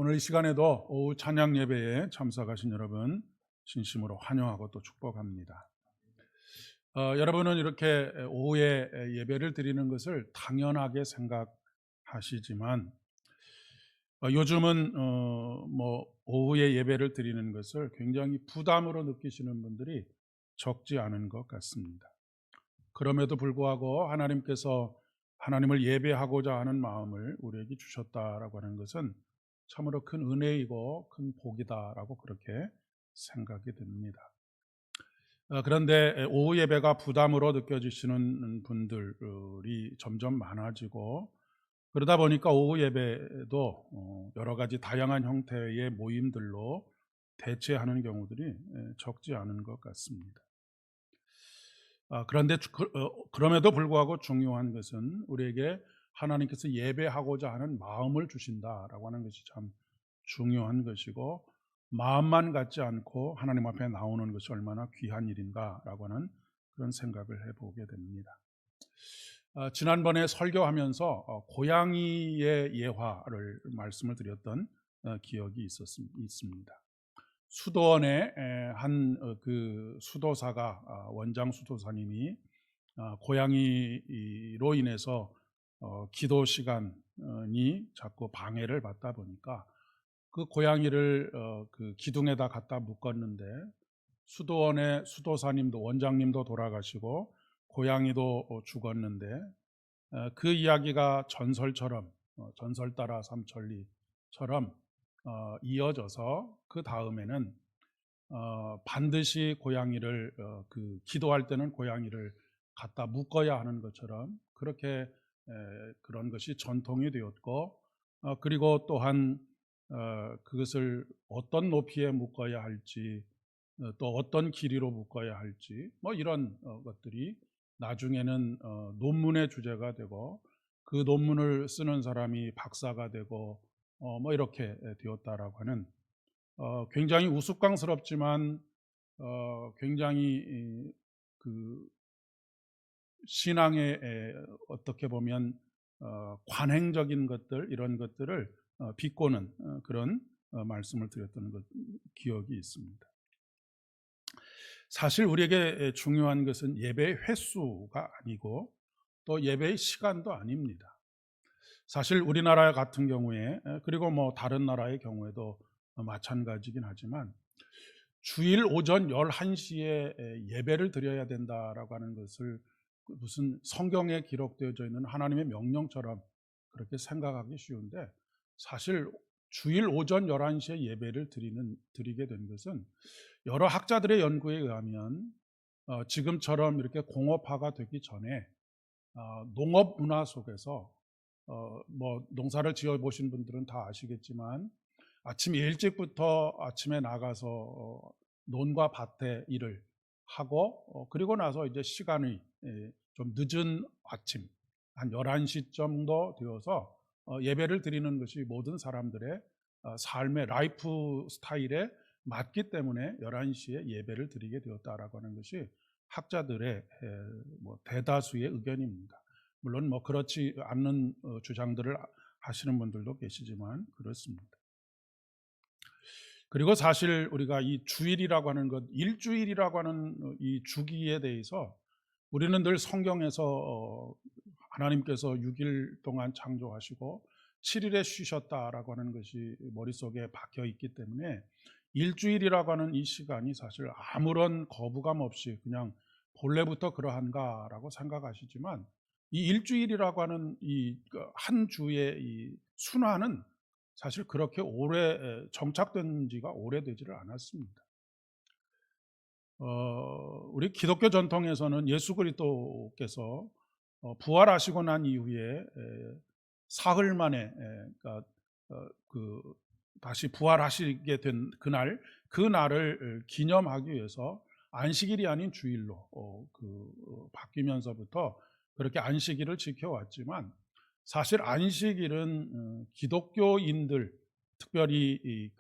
오늘 이 시간에도 오후 찬양 예배에 참석하신 여러분 진심으로 환영하고 또 축복합니다. 여러분은 이렇게 오후에 예배를 드리는 것을 당연하게 생각하시지만 요즘은 오후에 예배를 드리는 것을 굉장히 부담으로 느끼시는 분들이 적지 않은 것 같습니다. 그럼에도 불구하고 하나님께서 하나님을 예배하고자 하는 마음을 우리에게 주셨다라고 하는 것은 참으로 큰 은혜이고 큰 복이다라고 그렇게 생각이 됩니다. 그런데 오후 예배가 부담으로 느껴지시는 분들이 점점 많아지고 그러다 보니까 오후 예배도 여러 가지 다양한 형태의 모임들로 대체하는 경우들이 적지 않은 것 같습니다. 그런데 그럼에도 불구하고 중요한 것은 우리에게 하나님께서 예배하고자 하는 마음을 주신다라고 하는 것이 참 중요한 것이고, 마음만 갖지 않고 하나님 앞에 나오는 것이 얼마나 귀한 일인가라고 하는 그런 생각을 해보게 됩니다. 지난번에 설교하면서 고양이의 예화를 말씀을 드렸던 기억이 있습니다. 수도원의 한 그 수도사가 원장 수도사님이 고양이로 인해서 기도 시간이 자꾸 방해를 받다 보니까 그 고양이를 그 기둥에다 갖다 묶었는데 수도원의 수도사님도 원장님도 돌아가시고 고양이도 죽었는데 그 이야기가 전설처럼 전설 따라 삼천리처럼 이어져서 그 다음에는 반드시 고양이를 그 기도할 때는 고양이를 갖다 묶어야 하는 것처럼 그렇게 그런 것이 전통이 되었고, 그리고 또한 그것을 어떤 높이에 묶어야 할지 또 어떤 길이로 묶어야 할지 이런 것들이 나중에는 논문의 주제가 되고 그 논문을 쓰는 사람이 박사가 되고 이렇게 되었다라고 하는 굉장히 우스꽝스럽지만 굉장히 그 신앙의 어떻게 보면 관행적인 것들, 이런 것들을 비꼬는 그런 말씀을 드렸던 기억이 있습니다. 사실 우리에게 중요한 것은 예배의 횟수가 아니고 또 예배의 시간도 아닙니다. 사실 우리나라 같은 경우에, 그리고 다른 나라의 경우에도 마찬가지긴 하지만 주일 오전 11시에 예배를 드려야 된다라고 하는 것을 무슨 성경에 기록되어져 있는 하나님의 명령처럼 그렇게 생각하기 쉬운데, 사실 주일 오전 11시에 예배를 드리게 된 것은 여러 학자들의 연구에 의하면 지금처럼 이렇게 공업화가 되기 전에 농업 문화 속에서 농사를 지어 보신 분들은 다 아시겠지만 아침 일찍부터 아침에 나가서 논과 밭에 일을 하고 그리고 나서 이제 시간이 좀 늦은 아침 한 11시 정도 되어서 예배를 드리는 것이 모든 사람들의 삶의 라이프 스타일에 맞기 때문에 11시에 예배를 드리게 되었다라고 하는 것이 학자들의 대다수의 의견입니다. 물론 그렇지 않는 주장들을 하시는 분들도 계시지만 그렇습니다. 그리고 사실 우리가 이 주일이라고 하는 것, 일주일이라고 하는 이 주기에 대해서 우리는 늘 성경에서 하나님께서 6일 동안 창조하시고 7일에 쉬셨다라고 하는 것이 머릿속에 박혀 있기 때문에 일주일이라고 하는 이 시간이 사실 아무런 거부감 없이 그냥 본래부터 그러한가라고 생각하시지만, 이 일주일이라고 하는 이 한 주의 이 순환은 사실 그렇게 오래 정착된 지가 오래되지를 않았습니다. 우리 기독교 전통에서는 예수 그리스도께서 부활하시고 난 이후에 사흘 만에 그러니까 다시 부활하시게 된 그날을 기념하기 위해서 안식일이 아닌 주일로 바뀌면서부터 그렇게 안식일을 지켜왔지만, 사실 안식일은 기독교인들, 특별히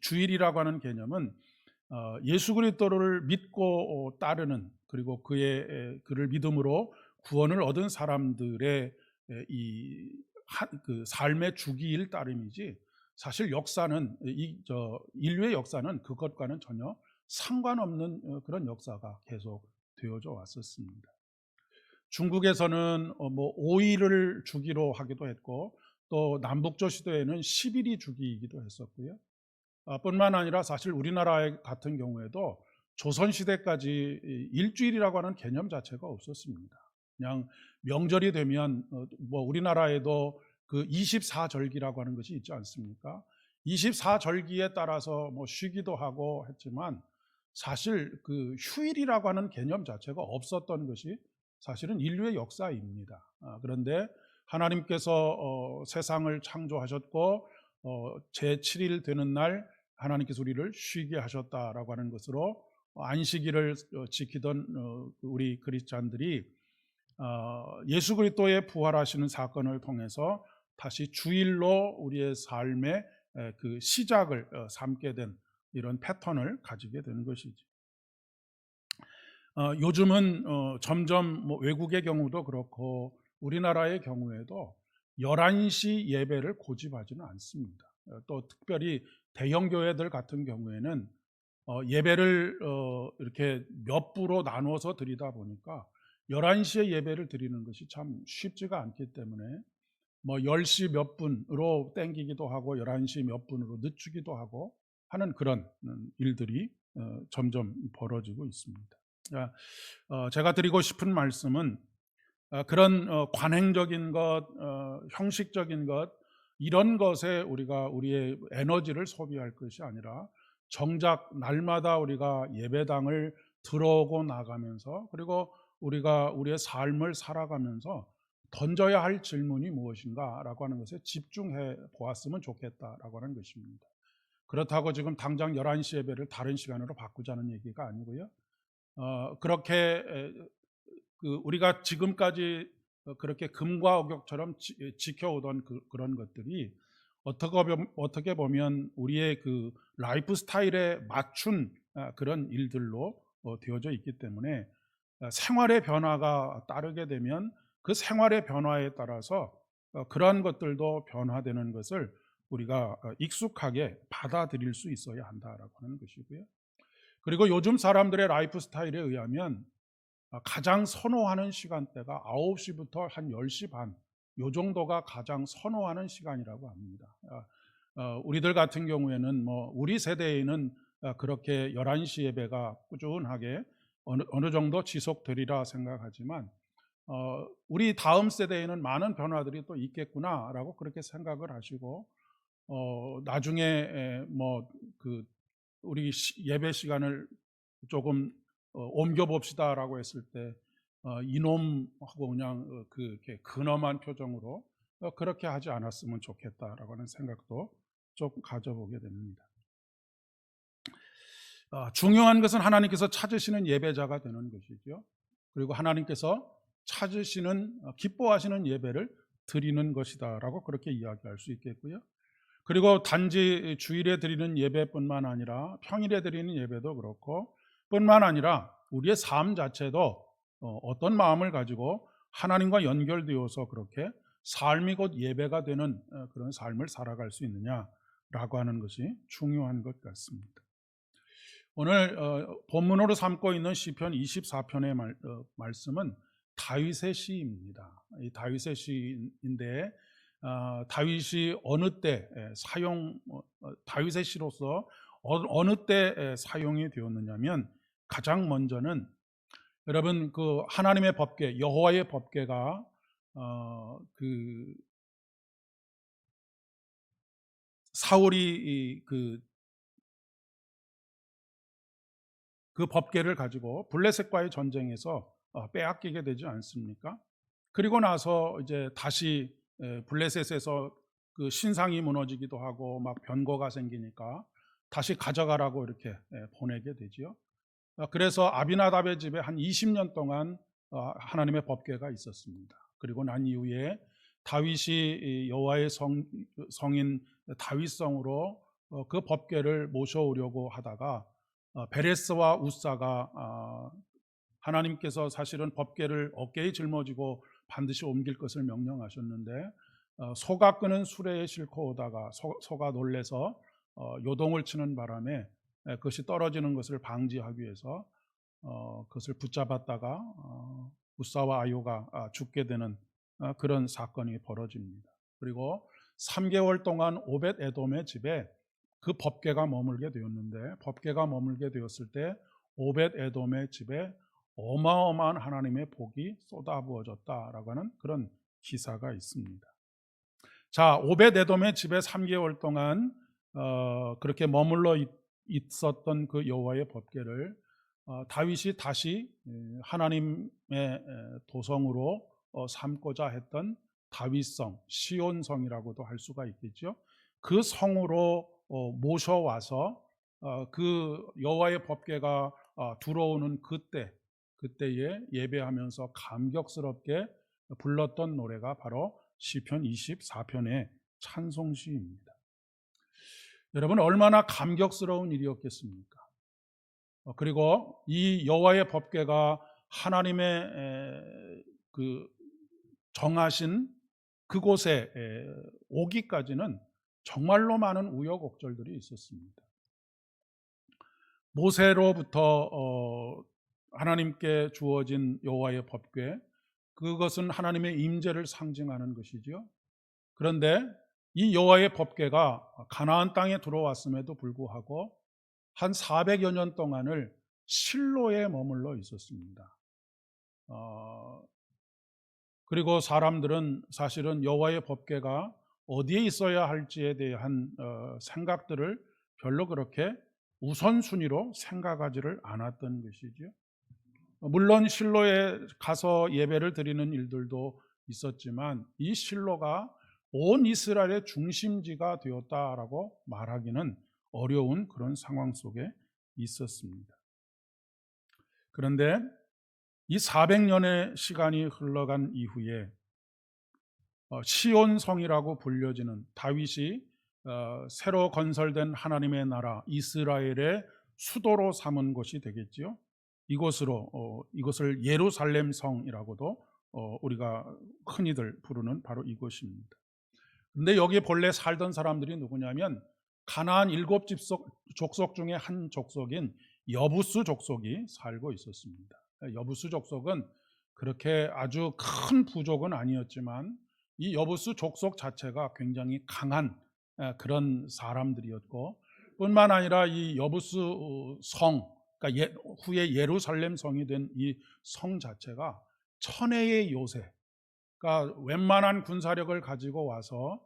주일이라고 하는 개념은 예수 그리스도를 믿고 따르는, 그리고 그를 믿음으로 구원을 얻은 사람들의 그 삶의 주기일 따름이지, 사실 역사는 인류의 역사는 그것과는 전혀 상관없는 그런 역사가 계속 되어져 왔었습니다. 중국에서는 뭐 5일을 주기로 하기도 했고 또 남북조 시대에는 10일이 주기이기도 했었고요. 뿐만 아니라 사실 우리나라 같은 경우에도 조선시대까지 일주일이라고 하는 개념 자체가 없었습니다. 그냥 명절이 되면 뭐 우리나라에도 그 24절기라고 하는 것이 있지 않습니까? 24절기에 따라서 뭐 쉬기도 하고 했지만 사실 그 휴일이라고 하는 개념 자체가 없었던 것이 사실은 인류의 역사입니다. 그런데 하나님께서 세상을 창조하셨고 제7일 되는 날 하나님께서 우리를 쉬게 하셨다라고 하는 것으로 안식일을 지키던 우리 그리스도인들이 예수 그리스도의 부활하시는 사건을 통해서 다시 주일로 우리의 삶의 그 시작을 삼게 된 이런 패턴을 가지게 된 것이죠. 요즘은 점점 뭐 외국의 경우도 그렇고 우리나라의 경우에도 11시 예배를 고집하지는 않습니다. 또 특별히 대형 교회들 같은 경우에는 예배를 이렇게 몇 부로 나누어서 드리다 보니까 11시에 예배를 드리는 것이 참 쉽지가 않기 때문에 뭐 10시 몇 분으로 땡기기도 하고 11시 몇 분으로 늦추기도 하고 하는 그런 일들이 점점 벌어지고 있습니다. 제가 드리고 싶은 말씀은 그런 관행적인 것, 형식적인 것 이런 것에 우리가 우리의 에너지를 소비할 것이 아니라 정작 날마다 우리가 예배당을 들어오고 나가면서 그리고 우리가 우리의 삶을 살아가면서 던져야 할 질문이 무엇인가라고 하는 것에 집중해 보았으면 좋겠다라고 하는 것입니다. 그렇다고 지금 당장 11시 예배를 다른 시간으로 바꾸자는 얘기가 아니고요. 그렇게 우리가 지금까지 그렇게 금과 어격처럼 지켜오던 그런 것들이 어떻게 보면 우리의 그 라이프 스타일에 맞춘 그런 일들로 되어져 있기 때문에 생활의 변화가 따르게 되면 그 생활의 변화에 따라서 그러한 것들도 변화되는 것을 우리가 익숙하게 받아들일 수 있어야 한다라고 하는 것이고요. 그리고 요즘 사람들의 라이프 스타일에 의하면 가장 선호하는 시간대가 9시부터 한 10시 반, 요 정도가 가장 선호하는 시간이라고 합니다. 우리들 같은 경우에는 뭐 우리 세대에는 그렇게 11시 예배가 꾸준하게 어느 정도 지속되리라 생각하지만 우리 다음 세대에는 많은 변화들이 또 있겠구나라고 그렇게 생각을 하시고 나중에 뭐 그 우리 예배 시간을 조금 옮겨 봅시다라고 했을 때 이놈하고 그냥 그렇게 근엄한 표정으로 그렇게 하지 않았으면 좋겠다라고 하는 생각도 조금 가져보게 됩니다. 중요한 것은 하나님께서 찾으시는 예배자가 되는 것이죠. 그리고 하나님께서 찾으시는 기뻐하시는 예배를 드리는 것이다라고 그렇게 이야기할 수 있겠고요. 그리고 단지 주일에 드리는 예배뿐만 아니라 평일에 드리는 예배도 그렇고 뿐만 아니라 우리의 삶 자체도 어떤 마음을 가지고 하나님과 연결되어서 그렇게 삶이 곧 예배가 되는 그런 삶을 살아갈 수 있느냐라고 하는 것이 중요한 것 같습니다. 오늘 본문으로 삼고 있는 시편 24편의 말씀은 다윗의 시입니다. 이 다윗의 시인데 다윗이 어느 때 다윗의 시로서 어느 때 사용이 되었느냐면 가장 먼저는 여러분 그 하나님의 법궤 여호와의 법궤가 그 사울이 그 법궤를 가지고 블레셋과의 전쟁에서 빼앗기게 되지 않습니까? 그리고 나서 이제 다시 블레셋에서 그 신상이 무너지기도 하고 막 변고가 생기니까 다시 가져가라고 이렇게 보내게 되지요. 그래서 아비나답의 집에 한 20년 동안 하나님의 법궤가 있었습니다. 그리고 난 이후에 다윗이 여호와의 성인 다윗성으로 그 법궤를 모셔오려고 하다가 베레스와 우사가 하나님께서 사실은 법궤를 어깨에 짊어지고 반드시 옮길 것을 명령하셨는데 소가 끄는 수레에 싣고 오다가 소가 놀래서 요동을 치는 바람에 그것이 떨어지는 것을 방지하기 위해서 그것을 붙잡았다가 우사와 아요가 죽게 되는 그런 사건이 벌어집니다. 그리고 3개월 동안 오벳 에돔의 집에 그 법궤가 머물게 되었는데, 법궤가 머물게 되었을 때 오벳 에돔의 집에 어마어마한 하나님의 복이 쏟아부어졌다라고 하는 그런 기사가 있습니다. 자, 오벳 에돔의 집에 3개월 동안 그렇게 머물러 있었던 그 여호와의 법궤를 다윗이 다시 하나님의 도성으로 삼고자 했던 다윗성, 시온성이라고도 할 수가 있겠죠. 그 성으로 모셔와서 그 여호와의 법궤가 들어오는 그때에 예배하면서 감격스럽게 불렀던 노래가 바로 시편 24편의 찬송시입니다. 여러분, 얼마나 감격스러운 일이었겠습니까? 그리고 이 여호와의 법궤가 하나님의 그 정하신 그곳에 오기까지는 정말로 많은 우여곡절들이 있었습니다. 모세로부터 하나님께 주어진 여호와의 법궤, 그것은 하나님의 임재를 상징하는 것이죠. 그런데 이 여호와의 법궤가 가나안 땅에 들어왔음에도 불구하고 한 400여 년 동안을 실로에 머물러 있었습니다. 그리고 사람들은 사실은 여호와의 법궤가 어디에 있어야 할지에 대한 생각들을 별로 그렇게 우선순위로 생각하지를 않았던 것이죠. 물론 실로에 가서 예배를 드리는 일들도 있었지만 이 실로가 온 이스라엘의 중심지가 되었다라고 말하기는 어려운 그런 상황 속에 있었습니다. 그런데 이 400년의 시간이 흘러간 이후에 시온성이라고 불려지는 다윗이 새로 건설된 하나님의 나라 이스라엘의 수도로 삼은 곳이 되겠지요. 이것을 예루살렘 성이라고도 우리가 흔히들 부르는 바로 이곳입니다. 그런데 여기에 본래 살던 사람들이 누구냐면 가나안 7 족속 중에 한 족속인 여부스 족속이 살고 있었습니다. 여부스 족속은 그렇게 아주 큰 부족은 아니었지만 이 여부스 족속 자체가 굉장히 강한 그런 사람들이었고, 뿐만 아니라 이 여부스 성, 그러니까 후에 예루살렘 성이 된 이 성 자체가 천혜의 요새, 그러니까 웬만한 군사력을 가지고 와서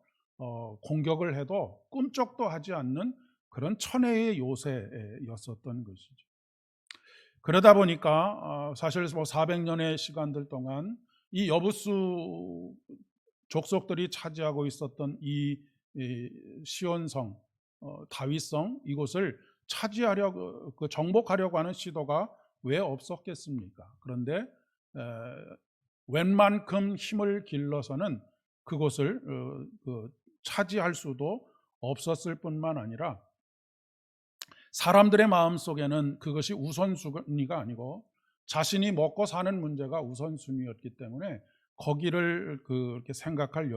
공격을 해도 꿈쩍도 하지 않는 그런 천혜의 요새였었던 것이죠. 그러다 보니까 사실 400년의 시간들 동안 이 여부스 족속들이 차지하고 있었던 이 시온성, 다윗성, 이곳을 차지하려고 정복하려고 하는 시도가 왜 없었겠습니까? 그런데 웬만큼 힘을 길러서는 그곳을 차지할 수도 없었을 뿐만 아니라 사람들의 마음속에는 그것이 우선순위가 아니고 자신이 먹고 사는 문제가 우선순위였기 때문에 거기를 그렇게 생각할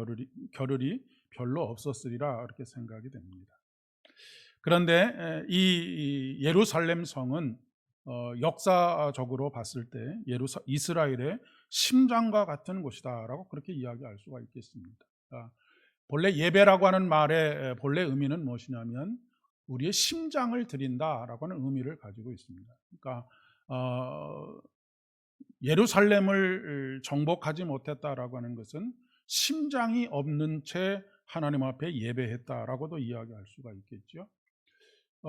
겨를이 별로 없었으리라 그렇게 생각이 됩니다. 그런데 이 예루살렘 성은 역사적으로 봤을 때 이스라엘의 심장과 같은 곳이다라고 그렇게 이야기할 수가 있겠습니다. 본래 예배라고 하는 말의 본래 의미는 무엇이냐면 우리의 심장을 드린다라고 하는 의미를 가지고 있습니다. 그러니까 예루살렘을 정복하지 못했다라고 하는 것은 심장이 없는 채 하나님 앞에 예배했다라고도 이야기할 수가 있겠죠.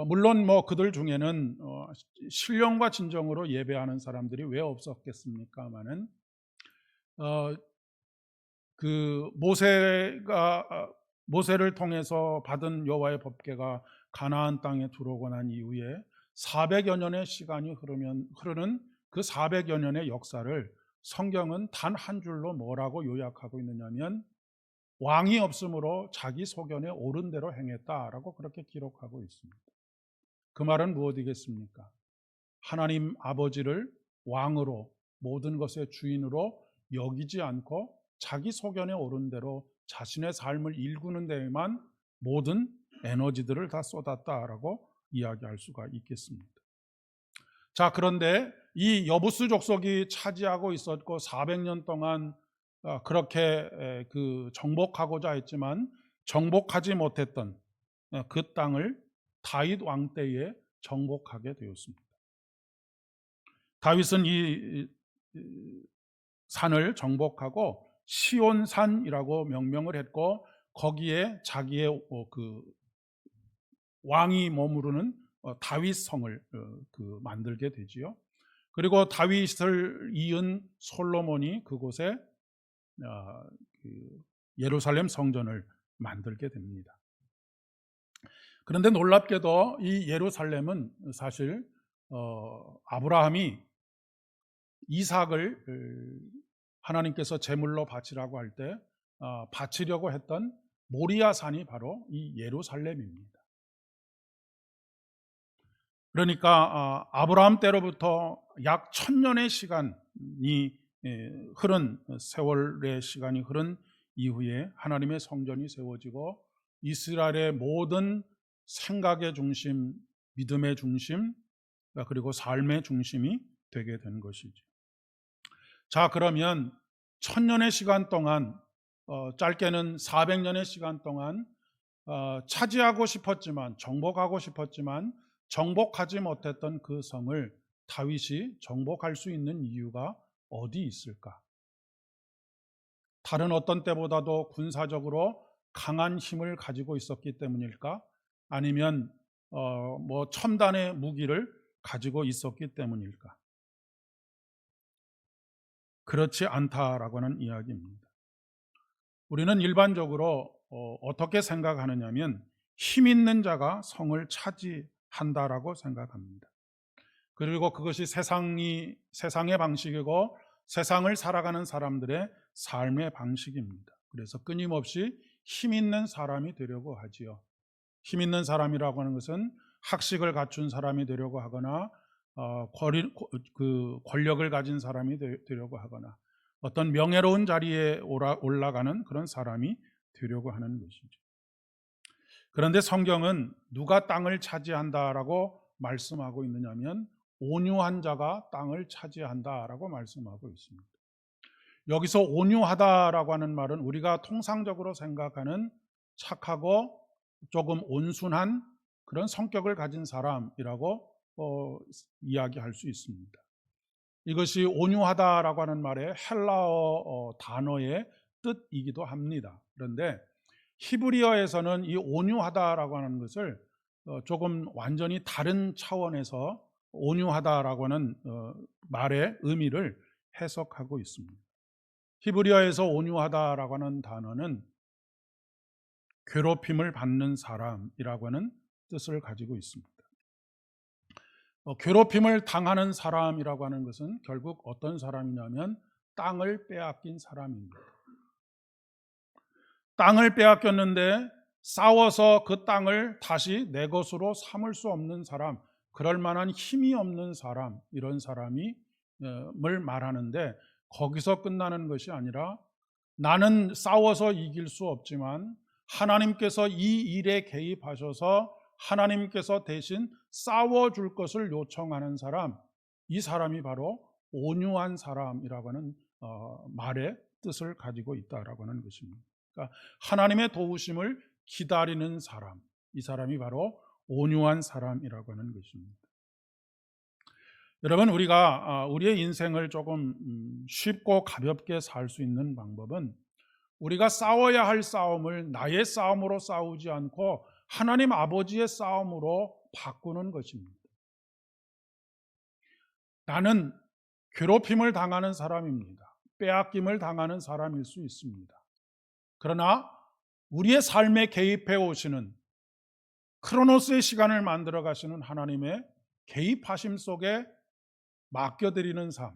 물론 그들 중에는 신령과 진정으로 예배하는 사람들이 왜 없었겠습니까마는 그 모세를 통해서 받은 여호와의 법궤가 가나안 땅에 들어오고 난 이후에 400여 년의 시간이 흐르는 그 400여 년의 역사를 성경은 단 한 줄로 뭐라고 요약하고 있느냐면 왕이 없으므로 자기 소견에 옳은 대로 행했다라고 그렇게 기록하고 있습니다. 그 말은 무엇이겠습니까? 하나님 아버지를 왕으로 모든 것의 주인으로 여기지 않고 자기 소견에 옳은 대로 자신의 삶을 일구는 데에만 모든 에너지들을 다 쏟았다라고 이야기할 수가 있겠습니다. 자, 그런데 이 여부스 족속이 차지하고 있었고 400년 동안 그렇게 정복하고자 했지만 정복하지 못했던 그 땅을 다윗 왕 때에 정복하게 되었습니다. 다윗은 이 산을 정복하고 시온산이라고 명명을 했고 거기에 자기의 왕이 머무르는 다윗성을 만들게 되지요. 그리고 다윗을 이은 솔로몬이 그곳에 예루살렘 성전을 만들게 됩니다. 그런데 놀랍게도 이 예루살렘은 사실 아브라함이 이삭을 하나님께서 제물로 바치라고 할 때 바치려고 했던 모리아산이 바로 이 예루살렘입니다. 그러니까 아브라함 때로부터 약 1000년의 시간이 흐른 세월의 시간이 흐른 이후에 하나님의 성전이 세워지고 이스라엘의 모든 생각의 중심, 믿음의 중심, 그리고 삶의 중심이 되게 된 것이죠. 자, 그러면 1000년의 시간 동안, 짧게는 400년의 시간 동안 차지하고 싶었지만, 정복하고 싶었지만 정복하지 못했던 그 성을 다윗이 정복할 수 있는 이유가 어디 있을까? 다른 어떤 때보다도 군사적으로 강한 힘을 가지고 있었기 때문일까? 아니면 첨단의 무기를 가지고 있었기 때문일까? 그렇지 않다라고 하는 이야기입니다. 우리는 일반적으로 어떻게 생각하느냐면 힘 있는 자가 성을 차지한다라고 생각합니다. 그리고 그것이 세상의 방식이고 세상을 살아가는 사람들의 삶의 방식입니다. 그래서 끊임없이 힘 있는 사람이 되려고 하지요. 힘 있는 사람이라고 하는 것은 학식을 갖춘 사람이 되려고 하거나 권력을 가진 사람이 되려고 하거나 어떤 명예로운 자리에 올라가는 그런 사람이 되려고 하는 것이죠. 그런데 성경은 누가 땅을 차지한다라고 말씀하고 있느냐면 온유한 자가 땅을 차지한다라고 말씀하고 있습니다. 여기서 온유하다라고 하는 말은 우리가 통상적으로 생각하는 착하고 조금 온순한 그런 성격을 가진 사람이라고 이야기할 수 있습니다. 이것이 온유하다라고 하는 말의 헬라어 단어의 뜻이기도 합니다. 그런데 히브리어에서는 이 온유하다라고 하는 것을 조금 완전히 다른 차원에서 온유하다라고 하는 말의 의미를 해석하고 있습니다. 히브리어에서 온유하다라고 하는 단어는 괴롭힘을 받는 사람이라고 하는 뜻을 가지고 있습니다. 괴롭힘을 당하는 사람이라고 하는 것은 결국 어떤 사람이냐면 땅을 빼앗긴 사람입니다. 땅을 빼앗겼는데 싸워서 그 땅을 다시 내 것으로 삼을 수 없는 사람, 그럴 만한 힘이 없는 사람, 이런 사람을 말하는데 거기서 끝나는 것이 아니라 나는 싸워서 이길 수 없지만 하나님께서 이 일에 개입하셔서 하나님께서 대신 싸워줄 것을 요청하는 사람, 이 사람이 바로 온유한 사람이라고 하는 말의 뜻을 가지고 있다라고 하는 것입니다. 그러니까 하나님의 도우심을 기다리는 사람, 이 사람이 바로 온유한 사람이라고 하는 것입니다. 여러분, 우리가 우리의 인생을 조금 쉽고 가볍게 살 수 있는 방법은 우리가 싸워야 할 싸움을 나의 싸움으로 싸우지 않고 하나님 아버지의 싸움으로 바꾸는 것입니다. 나는 괴롭힘을 당하는 사람입니다. 빼앗김을 당하는 사람일 수 있습니다. 그러나 우리의 삶에 개입해 오시는 크로노스의 시간을 만들어 가시는 하나님의 개입하심 속에 맡겨드리는 삶,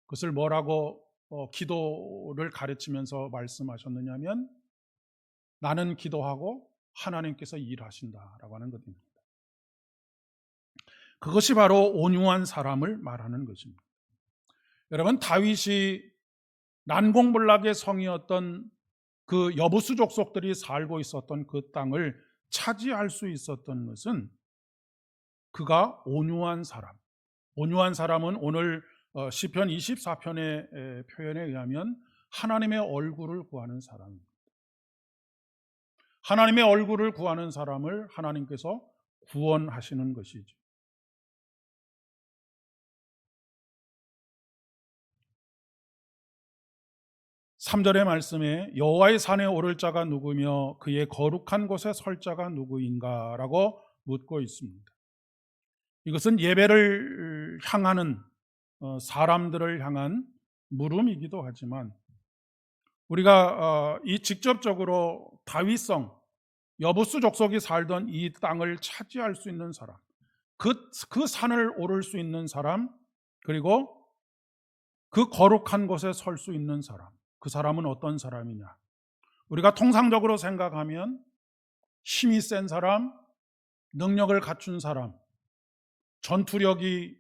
그것을 뭐라고 기도를 가르치면서 말씀하셨느냐면 나는 기도하고 하나님께서 일하신다라고 하는 것입니다. 그것이 바로 온유한 사람을 말하는 것입니다. 여러분, 다윗이 난공불락의 성이었던 그 여부수 족속들이 살고 있었던 그 땅을 차지할 수 있었던 것은 그가 온유한 사람. 온유한 사람은 오늘 시편 24편의 표현에 의하면 하나님의 얼굴을 구하는 사람입니다. 하나님의 얼굴을 구하는 사람을 하나님께서 구원하시는 것이죠. 삼절의 말씀에 여호와의 산에 오를 자가 누구며 그의 거룩한 곳에 설 자가 누구인가라고 묻고 있습니다. 이것은 예배를 향하는 사람들을 향한 물음이기도 하지만 우리가 이 직접적으로 다윗성 여부수 족속이 살던 이 땅을 차지할 수 있는 사람, 그 산을 오를 수 있는 사람, 그리고 그 거룩한 곳에 설 수 있는 사람, 그 사람은 어떤 사람이냐? 우리가 통상적으로 생각하면 힘이 센 사람, 능력을 갖춘 사람, 전투력이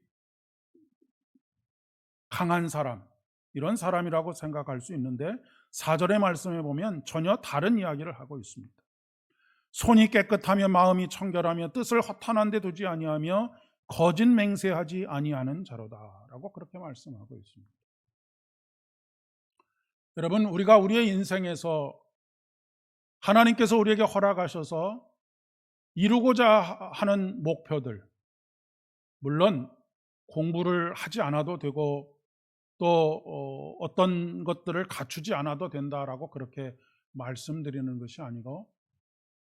강한 사람, 이런 사람이라고 생각할 수 있는데 4절의 말씀에 보면 전혀 다른 이야기를 하고 있습니다. 손이 깨끗하며 마음이 청결하며 뜻을 허탄한 데 두지 아니하며 거짓 맹세하지 아니하는 자로다라고 그렇게 말씀하고 있습니다. 여러분, 우리가 우리의 인생에서 하나님께서 우리에게 허락하셔서 이루고자 하는 목표들, 물론 공부를 하지 않아도 되고 또 어떤 것들을 갖추지 않아도 된다라고 그렇게 말씀드리는 것이 아니고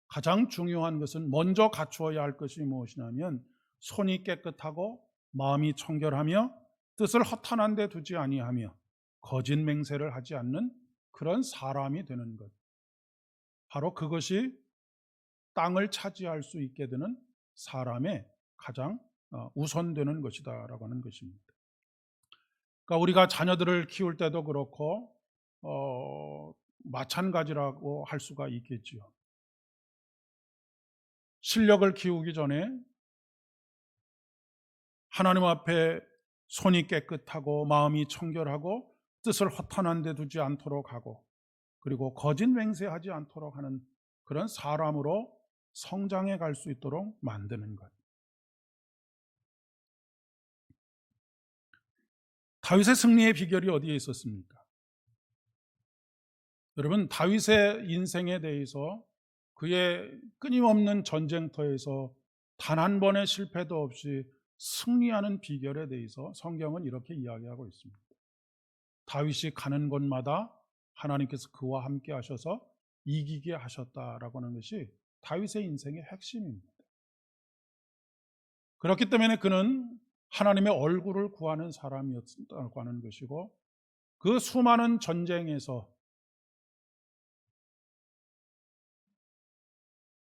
가장 중요한 것은 먼저 갖추어야 할 것이 무엇이냐면 손이 깨끗하고 마음이 청결하며 뜻을 허탄한 데 두지 아니하며 거짓 맹세를 하지 않는 그런 사람이 되는 것. 바로 그것이 땅을 차지할 수 있게 되는 사람의 가장 우선되는 것이다라고 하는 것입니다. 그러니까 우리가 자녀들을 키울 때도 그렇고 마찬가지라고 할 수가 있겠지요. 실력을 키우기 전에 하나님 앞에 손이 깨끗하고 마음이 청결하고 뜻을 허탄한 데 두지 않도록 하고 그리고 거짓 맹세하지 않도록 하는 그런 사람으로 성장해 갈 수 있도록 만드는 것. 다윗의 승리의 비결이 어디에 있었습니까? 여러분, 다윗의 인생에 대해서 그의 끊임없는 전쟁터에서 단 한 번의 실패도 없이 승리하는 비결에 대해서 성경은 이렇게 이야기하고 있습니다. 다윗이 가는 곳마다 하나님께서 그와 함께 하셔서 이기게 하셨다라고 하는 것이 다윗의 인생의 핵심입니다. 그렇기 때문에 그는 하나님의 얼굴을 구하는 사람이었다고 하는 것이고 그 수많은 전쟁에서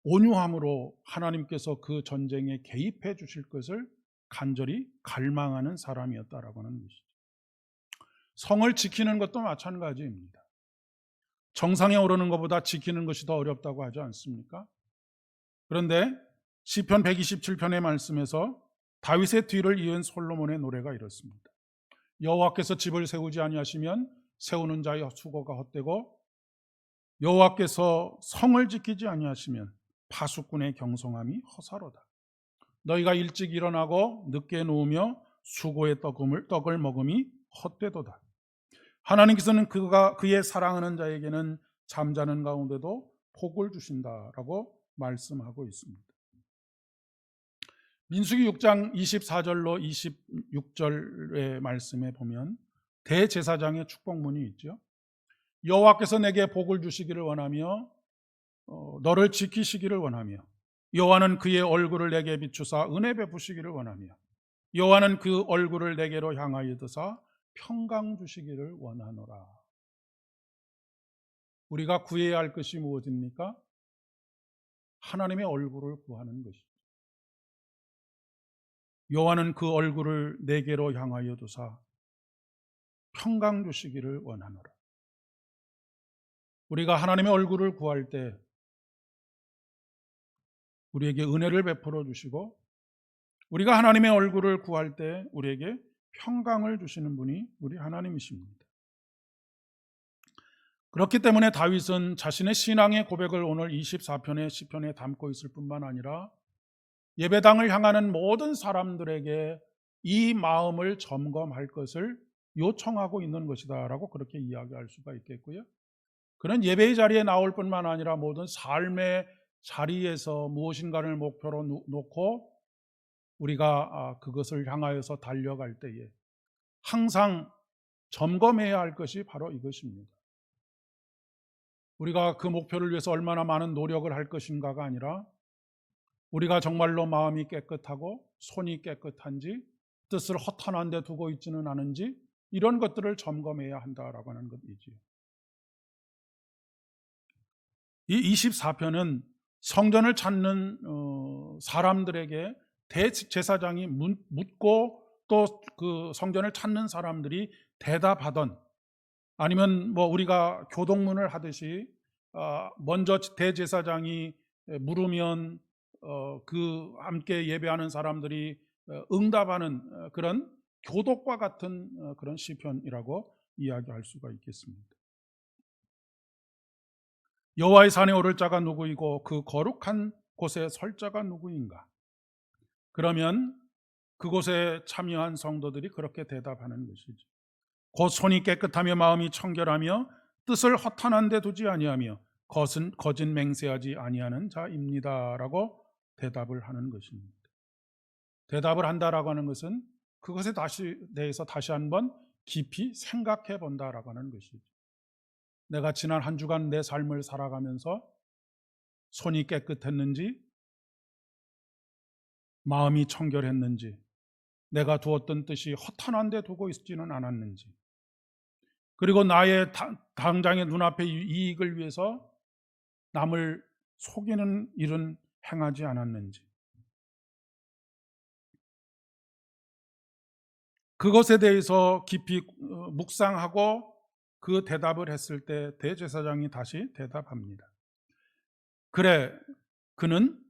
온유함으로 하나님께서 그 전쟁에 개입해 주실 것을 간절히 갈망하는 사람이었다라고 하는 것이죠. 성을 지키는 것도 마찬가지입니다. 정상에 오르는 것보다 지키는 것이 더 어렵다고 하지 않습니까? 그런데 시편 127편의 말씀에서 다윗의 뒤를 이은 솔로몬의 노래가 이렇습니다. 여호와께서 집을 세우지 아니하시면 세우는 자의 수고가 헛되고 여호와께서 성을 지키지 아니하시면 파수꾼의 경성함이 허사로다. 너희가 일찍 일어나고 늦게 누우며 수고의 떡을 먹음이 헛되도다. 하나님께서는 그의 사랑하는 자에게는 잠자는 가운데도 복을 주신다라고 말씀하고 있습니다. 민수기 6장 24절로 26절의 말씀에 보면 대제사장의 축복문이 있죠. 여호와께서 내게 복을 주시기를 원하며 너를 지키시기를 원하며 여호와는 그의 얼굴을 내게 비추사 은혜 베푸시기를 원하며 여호와는 그 얼굴을 내게로 향하여 드사 평강 주시기를 원하노라. 우리가 구해야 할 것이 무엇입니까? 하나님의 얼굴을 구하는 것이죠. 여호와는 그 얼굴을 내게로 향하여 두사 평강 주시기를 원하노라. 우리가 하나님의 얼굴을 구할 때 우리에게 은혜를 베풀어 주시고 우리가 하나님의 얼굴을 구할 때 우리에게 평강을 주시는 분이 우리 하나님이십니다. 그렇기 때문에 다윗은 자신의 신앙의 고백을 오늘 24편의 시편에 담고 있을 뿐만 아니라 예배당을 향하는 모든 사람들에게 이 마음을 점검할 것을 요청하고 있는 것이다 라고 그렇게 이야기할 수가 있겠고요. 그런 예배의 자리에 나올 뿐만 아니라 모든 삶의 자리에서 무엇인가를 목표로 놓고 우리가 그것을 향하여서 달려갈 때에 항상 점검해야 할 것이 바로 이것입니다. 우리가 그 목표를 위해서 얼마나 많은 노력을 할 것인가가 아니라 우리가 정말로 마음이 깨끗하고 손이 깨끗한지 뜻을 허탄한 데 두고 있지는 않은지 이런 것들을 점검해야 한다라고 하는 것이지요. 이 24편은 성전을 찾는 사람들에게 대제사장이 묻고 또 그 성전을 찾는 사람들이 대답하던, 아니면 뭐 우리가 교동문을 하듯이 먼저 대제사장이 물으면 그 함께 예배하는 사람들이 응답하는 그런 교독과 같은 그런 시편이라고 이야기할 수가 있겠습니다. 여호와의 산에 오를 자가 누구이고 그 거룩한 곳에 설 자가 누구인가? 그러면 그곳에 참여한 성도들이 그렇게 대답하는 것이죠. 곧 손이 깨끗하며 마음이 청결하며 뜻을 허탄한 데 두지 아니하며 거짓 맹세하지 아니하는 자입니다라고 대답을 하는 것입니다. 대답을 한다라고 하는 것은 그것에 대해서 다시 한번 깊이 생각해 본다라고 하는 것이죠. 내가 지난 한 주간 내 삶을 살아가면서 손이 깨끗했는지, 마음이 청결했는지, 내가 두었던 뜻이 허탄한 데 두고 있지는 않았는지, 그리고 나의 당장의 눈앞의 이익을 위해서 남을 속이는 일은 행하지 않았는지, 그것에 대해서 깊이 묵상하고 그 대답을 했을 때 대제사장이 다시 대답합니다. 그래, 그는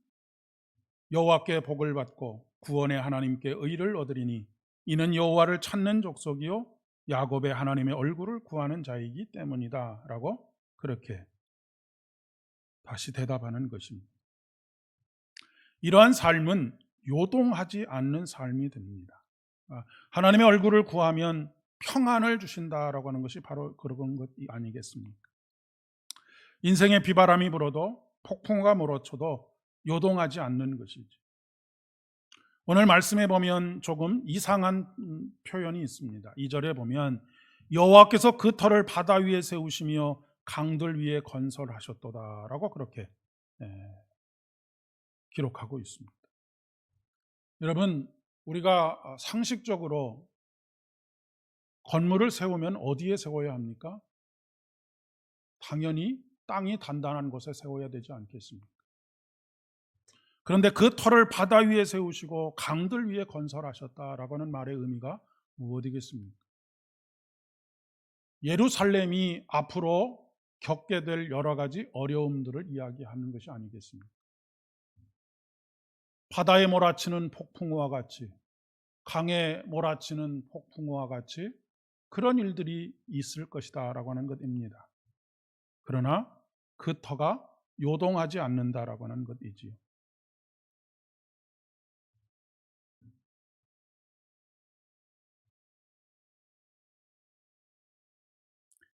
여호와께 복을 받고 구원의 하나님께 의를 얻으리니 이는 여호와를 찾는 족속이요 야곱의 하나님의 얼굴을 구하는 자이기 때문이다 라고 그렇게 다시 대답하는 것입니다. 이러한 삶은 요동하지 않는 삶이 됩니다. 하나님의 얼굴을 구하면 평안을 주신다라고 하는 것이 바로 그런 것 아니겠습니까? 인생의 비바람이 불어도 폭풍우가 몰아쳐도 요동하지 않는 것이죠. 오늘 말씀에 보면 조금 이상한 표현이 있습니다. 2절에 보면 여호와께서 그 터를 바다 위에 세우시며 강들 위에 건설하셨도다라고 그렇게 기록하고 있습니다. 여러분, 우리가 상식적으로 건물을 세우면 어디에 세워야 합니까? 당연히 땅이 단단한 곳에 세워야 되지 않겠습니까? 그런데 그 터를 바다 위에 세우시고 강들 위에 건설하셨다라고 하는 말의 의미가 무엇이겠습니까? 예루살렘이 앞으로 겪게 될 여러 가지 어려움들을 이야기하는 것이 아니겠습니까? 바다에 몰아치는 폭풍우와 같이, 강에 몰아치는 폭풍우와 같이 그런 일들이 있을 것이다 라고 하는 것입니다. 그러나 그 터가 요동하지 않는다라고 하는 것이지요.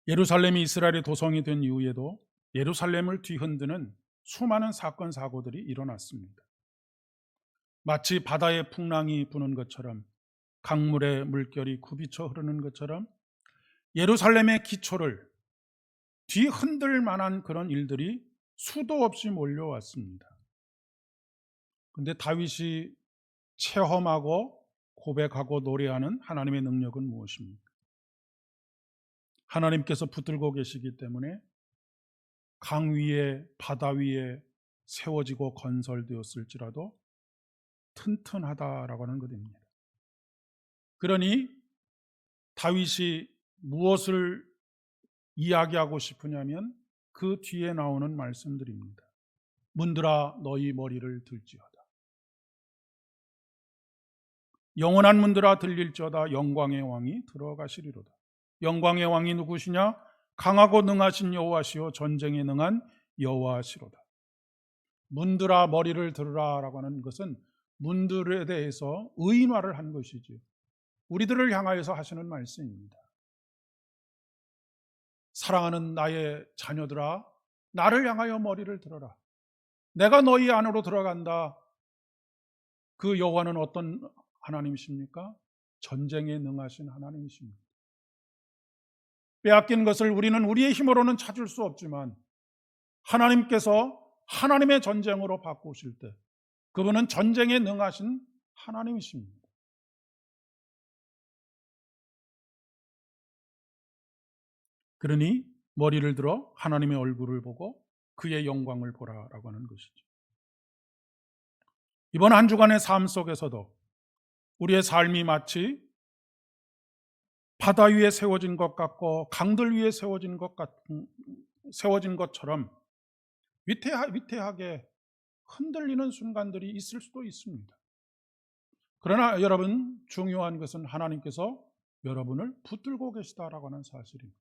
예루살렘이 이스라엘의 도성이 된 이후에도 예루살렘을 뒤흔드는 수많은 사건 사고들이 일어났습니다. 마치 바다의 풍랑이 부는 것처럼, 강물의 물결이 굽이쳐 흐르는 것처럼 예루살렘의 기초를 뒤흔들 만한 그런 일들이 수도 없이 몰려왔습니다. 그런데 다윗이 체험하고 고백하고 노래하는 하나님의 능력은 무엇입니까? 하나님께서 붙들고 계시기 때문에 강 위에 바다 위에 세워지고 건설되었을지라도 튼튼하다라고 하는 것입니다. 그러니 다윗이 무엇을 이야기하고 싶으냐면 그 뒤에 나오는 말씀들입니다. 문들아 너희 머리를 들지어다. 영원한 문들아 들릴지어다. 영광의 왕이 들어가시리로다. 영광의 왕이 누구시냐? 강하고 능하신 여호와시요 전쟁에 능한 여호와시로다. 문들아 머리를 들으라 라고 하는 것은 문들에 대해서 의인화를 한 것이지 우리들을 향하여서 하시는 말씀입니다. 사랑하는 나의 자녀들아, 나를 향하여 머리를 들어라. 내가 너희 안으로 들어간다. 그 여호와는 어떤 하나님이십니까? 전쟁에 능하신 하나님이십니다. 빼앗긴 것을 우리는 우리의 힘으로는 찾을 수 없지만 하나님께서 하나님의 전쟁으로 바꾸실 때 그분은 전쟁에 능하신 하나님이십니다. 그러니 머리를 들어 하나님의 얼굴을 보고 그의 영광을 보라라고 하는 것이죠. 이번 한 주간의 삶 속에서도 우리의 삶이 마치 바다 위에 세워진 것 같고 강들 위에 세워진 것처럼 위태하게 흔들리는 순간들이 있을 수도 있습니다. 그러나 여러분, 중요한 것은 하나님께서 여러분을 붙들고 계시다라고 하는 사실입니다.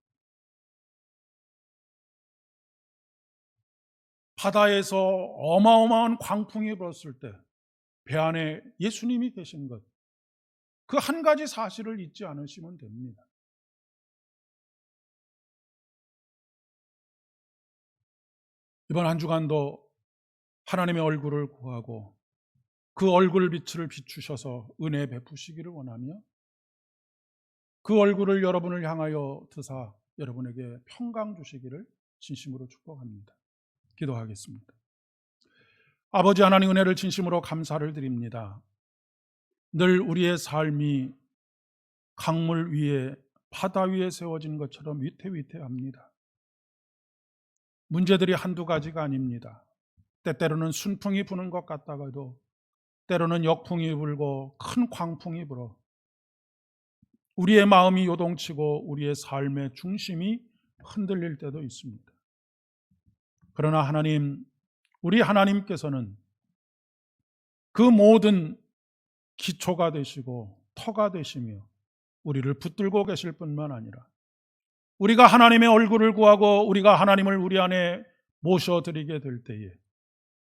바다에서 어마어마한 광풍이 불었을 때 배 안에 예수님이 계신 것, 그 한 가지 사실을 잊지 않으시면 됩니다. 이번 한 주간도 하나님의 얼굴을 구하고 그 얼굴 빛을 비추셔서 은혜 베푸시기를 원하며 그 얼굴을 여러분을 향하여 드사 여러분에게 평강 주시기를 진심으로 축복합니다. 기도하겠습니다. 아버지 하나님, 은혜를 진심으로 감사를 드립니다. 늘 우리의 삶이 강물 위에 바다 위에 세워진 것처럼 위태위태합니다. 문제들이 한두 가지가 아닙니다. 때때로는 순풍이 부는 것 같다가도 때로는 역풍이 불고 큰 광풍이 불어 우리의 마음이 요동치고 우리의 삶의 중심이 흔들릴 때도 있습니다. 그러나 하나님, 우리 하나님께서는 그 모든 기초가 되시고 터가 되시며 우리를 붙들고 계실 뿐만 아니라 우리가 하나님의 얼굴을 구하고 우리가 하나님을 우리 안에 모셔드리게 될 때에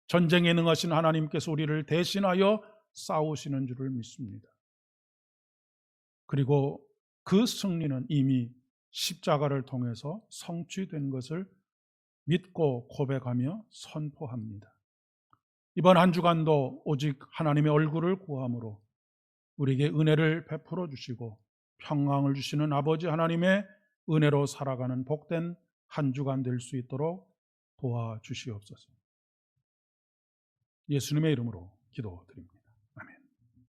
전쟁에 능하신 하나님께서 우리를 대신하여 싸우시는 줄을 믿습니다. 그리고 그 승리는 이미 십자가를 통해서 성취된 것을 믿고 고백하며 선포합니다. 이번 한 주간도 오직 하나님의 얼굴을 구함으로 우리에게 은혜를 베풀어 주시고 평강을 주시는 아버지 하나님의 은혜로 살아가는 복된 한 주간 될 수 있도록 도와주시옵소서. 예수님의 이름으로 기도드립니다.